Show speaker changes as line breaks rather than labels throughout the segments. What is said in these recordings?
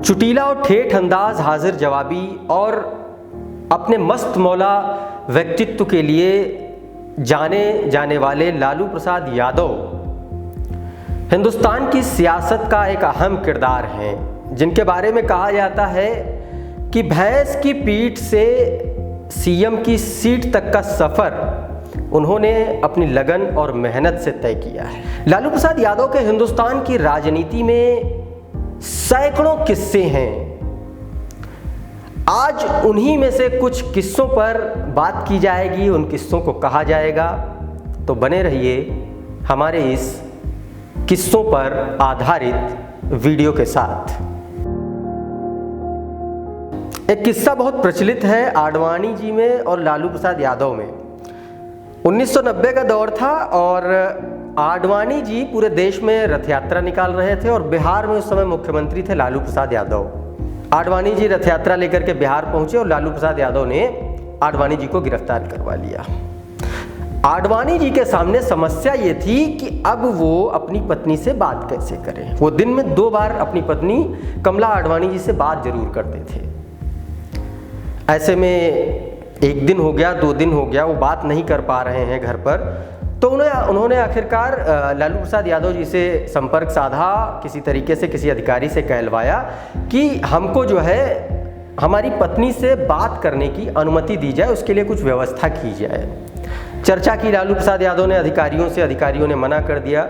चुटीला और ठेठ अंदाज, हाजिर जवाबी और अपने मस्त मौला व्यक्तित्व के लिए जाने जाने वाले लालू प्रसाद यादव हिंदुस्तान की सियासत का एक अहम किरदार हैं, जिनके बारे में कहा जाता है कि भैंस की पीठ से सीएम की सीट तक का सफ़र उन्होंने अपनी लगन और मेहनत से तय किया है। लालू प्रसाद यादव के हिंदुस्तान की राजनीति में सैकड़ों किस्से हैं। आज उन्हीं में से कुछ किस्सों पर बात की जाएगी, उन किस्सों को कहा जाएगा। तो बने रहिए हमारे इस किस्सों पर आधारित वीडियो के साथ। एक किस्सा बहुत प्रचलित है आडवाणी जी में और लालू प्रसाद यादव में। 1990 का दौर था और आडवाणी जी पूरे देश में रथ यात्रा निकाल रहे थे और बिहार में उस समय मुख्यमंत्री थे लालू प्रसाद यादव। आडवाणी जी रथ यात्रा लेकर के बिहार पहुंचे और लालू प्रसाद यादव ने आडवाणी जी को गिरफ्तार करवा लिया। आडवाणी जी के सामने समस्या ये थी कि अब वो अपनी पत्नी से बात कैसे करें। वो दिन में 2 बार अपनी पत्नी कमला आडवाणी जी से बात जरूर करते थे। ऐसे में 1 दिन हो गया, 2 दिन हो गया, वो बात नहीं कर पा रहे हैं घर पर। तो उन्होंने आखिरकार लालू प्रसाद यादव जी से संपर्क साधा, किसी तरीके से किसी अधिकारी से कहलवाया कि हमको जो है हमारी पत्नी से बात करने की अनुमति दी जाए, उसके लिए कुछ व्यवस्था की जाए। चर्चा की लालू प्रसाद यादव ने अधिकारियों से, अधिकारियों ने मना कर दिया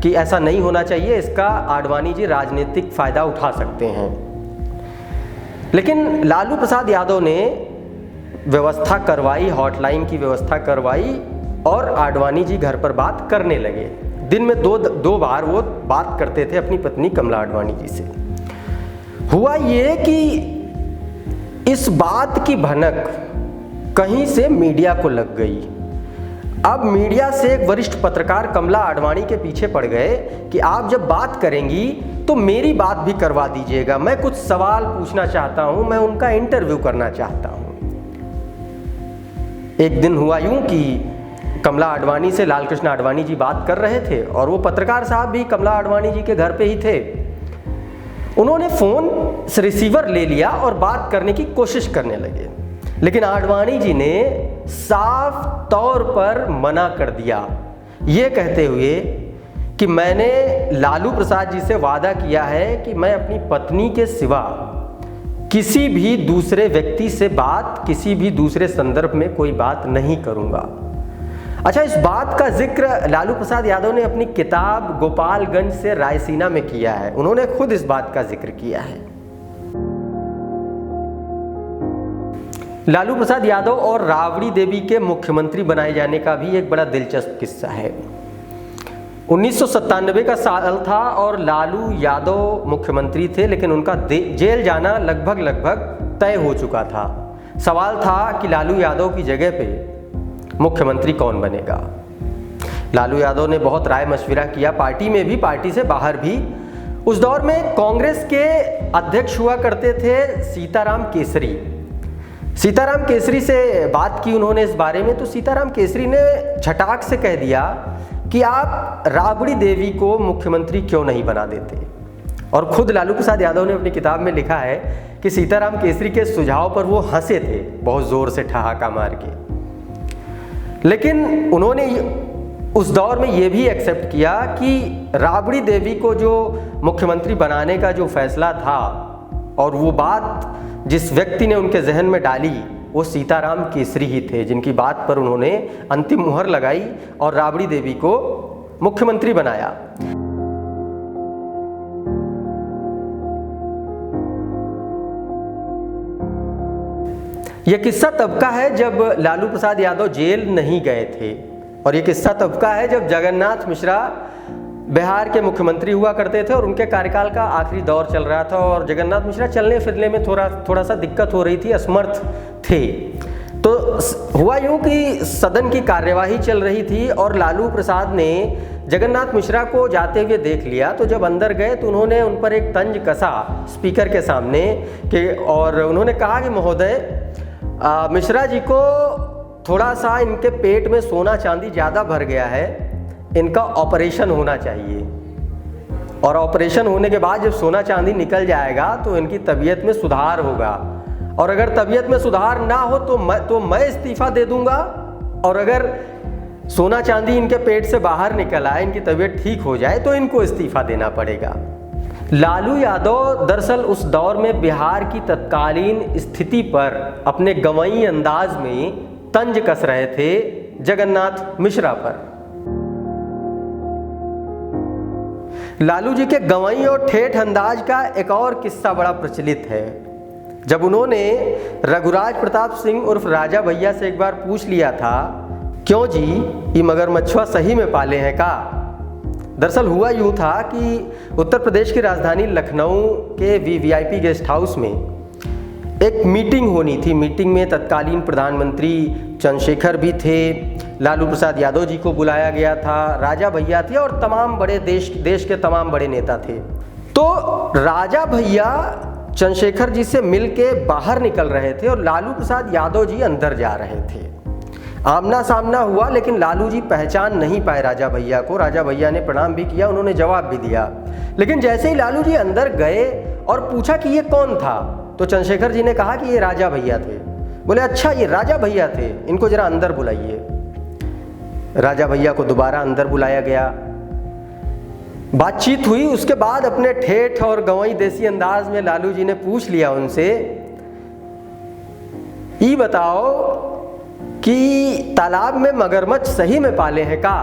कि ऐसा नहीं होना चाहिए, इसका आडवाणी जी राजनीतिक फ़ायदा उठा सकते हैं। लेकिन लालू प्रसाद यादव ने व्यवस्था करवाई, हॉटलाइन की व्यवस्था करवाई और आडवाणी जी घर पर बात करने लगे। दिन में दो बार वो बात करते थे अपनी पत्नी कमला आडवाणी जी से। हुआ ये कि इस बात की भनक कहीं से मीडिया को लग गई। अब मीडिया से एक वरिष्ठ पत्रकार कमला आडवाणी के पीछे पड़ गए कि आप जब बात करेंगी तो मेरी बात भी करवा दीजिएगा, मैं कुछ सवाल पूछना चाहता हूं, मैं उनका इंटरव्यू करना चाहता हूं। एक दिन हुआ यूं कि कमला आडवाणी से लालकृष्ण आडवाणी जी बात कर रहे थे और वो पत्रकार साहब भी कमला आडवाणी जी के घर पे ही थे। उन्होंने फोन से रिसीवर ले लिया और बात करने की कोशिश करने लगे, लेकिन आडवाणी जी ने साफ तौर पर मना कर दिया, ये कहते हुए कि मैंने लालू प्रसाद जी से वादा किया है कि मैं अपनी पत्नी के सिवा किसी भी दूसरे व्यक्ति से बात, किसी भी दूसरे संदर्भ में कोई बात नहीं करूंगा। अच्छा, इस बात का जिक्र लालू प्रसाद यादव ने अपनी किताब गोपालगंज से रायसीना में किया है। उन्होंने खुद इस बात का जिक्र किया है। लालू प्रसाद यादव और राबड़ी देवी के मुख्यमंत्री बनाए जाने का भी एक बड़ा दिलचस्प किस्सा है। 1997 का साल था और लालू यादव मुख्यमंत्री थे, लेकिन उनका जेल जाना लगभग तय हो चुका था। सवाल था कि लालू यादव की जगह पे मुख्यमंत्री कौन बनेगा। लालू यादव ने बहुत राय मशविरा किया, पार्टी में भी, पार्टी से बाहर भी। उस दौर में कांग्रेस के अध्यक्ष हुआ करते थे सीताराम केसरी। सीताराम केसरी से बात की उन्होंने इस बारे में, तो सीताराम केसरी ने झटाक से कह दिया कि आप राबड़ी देवी को मुख्यमंत्री क्यों नहीं बना देते। और खुद लालू प्रसाद यादव ने अपनी किताब में लिखा है कि सीताराम केसरी के सुझाव पर वो हंसे थे बहुत जोर से, ठहाका मार के। लेकिन उन्होंने उस दौर में ये भी एक्सेप्ट किया कि राबड़ी देवी को जो मुख्यमंत्री बनाने का जो फैसला था और वो बात जिस व्यक्ति ने उनके जहन में डाली वो सीताराम केसरी ही थे, जिनकी बात पर उन्होंने अंतिम मुहर लगाई और राबड़ी देवी को मुख्यमंत्री बनाया। यह किस्सा तब का है जब लालू प्रसाद यादव जेल नहीं गए थे, और यह किस्सा तब का है जब जगन्नाथ मिश्रा बिहार के मुख्यमंत्री हुआ करते थे और उनके कार्यकाल का आखिरी दौर चल रहा था और जगन्नाथ मिश्रा चलने फिरने में थोड़ा सा दिक्कत हो रही थी, असमर्थ थे। तो हुआ यूं कि सदन की कार्यवाही चल रही थी और लालू प्रसाद ने जगन्नाथ मिश्रा को जाते हुए देख लिया। तो जब अंदर गए तो उन्होंने उन पर एक तंज कसा स्पीकर के सामने कि, और उन्होंने कहा कि महोदय, मिश्रा जी को थोड़ा सा इनके पेट में सोना चांदी ज़्यादा भर गया है, इनका ऑपरेशन होना चाहिए। और ऑपरेशन होने के बाद जब सोना चांदी निकल जाएगा तो इनकी तबीयत में सुधार होगा, और अगर तबीयत में सुधार ना हो तो मैं इस्तीफ़ा दे दूंगा, और अगर सोना चांदी इनके पेट से बाहर निकल आए, इनकी तबीयत ठीक हो जाए तो इनको इस्तीफ़ा देना पड़ेगा। लालू यादव दरअसल उस दौर में बिहार की तत्कालीन स्थिति पर अपने गंवई अंदाज में तंज कस रहे थे जगन्नाथ मिश्रा पर। लालू जी के गंवई और ठेठ अंदाज का एक और किस्सा बड़ा प्रचलित है। जब उन्होंने रघुराज प्रताप सिंह उर्फ राजा भैया से एक बार पूछ लिया था, क्यों जी ये मगरमच्छुआ सही में पाले हैं का? दरअसल हुआ यूँ था कि उत्तर प्रदेश की राजधानी लखनऊ के वीवीआईपी गेस्ट हाउस में एक मीटिंग होनी थी। मीटिंग में तत्कालीन प्रधानमंत्री चंद्रशेखर भी थे, लालू प्रसाद यादव जी को बुलाया गया था, राजा भैया थे और तमाम बड़े देश के तमाम बड़े नेता थे। तो राजा भैया चंद्रशेखर जी से मिल के बाहर निकल रहे थे और लालू प्रसाद यादव जी अंदर जा रहे थे। आमना सामना हुआ, लेकिन लालू जी पहचान नहीं पाए राजा भैया को। राजा भैया ने प्रणाम भी किया, उन्होंने जवाब भी दिया, लेकिन जैसे ही लालू जी अंदर गए और पूछा कि ये कौन था, तो चंद्रशेखर जी ने कहा कि ये राजा भैया थे। बोले अच्छा ये राजा भैया थे, इनको जरा अंदर बुलाइए। राजा भैया को दोबारा अंदर बुलाया गया, बातचीत हुई। उसके बाद अपने ठेठ और गंवई देसी अंदाज में लालू जी ने पूछ लिया उनसे, ये बताओ कि तालाब में मगरमच्छ सही में पाले हैं का?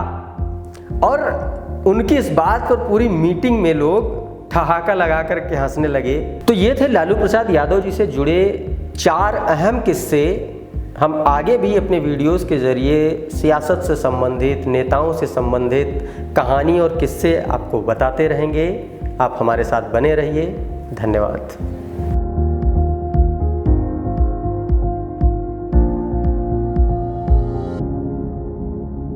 और उनकी इस बात पर पूरी मीटिंग में लोग ठहाका लगा करके हंसने लगे। तो ये थे लालू प्रसाद यादव जी से जुड़े 4 अहम किस्से। हम आगे भी अपने वीडियोस के ज़रिए सियासत से संबंधित, नेताओं से संबंधित कहानी और किस्से आपको बताते रहेंगे। आप हमारे साथ बने रहिए। धन्यवाद।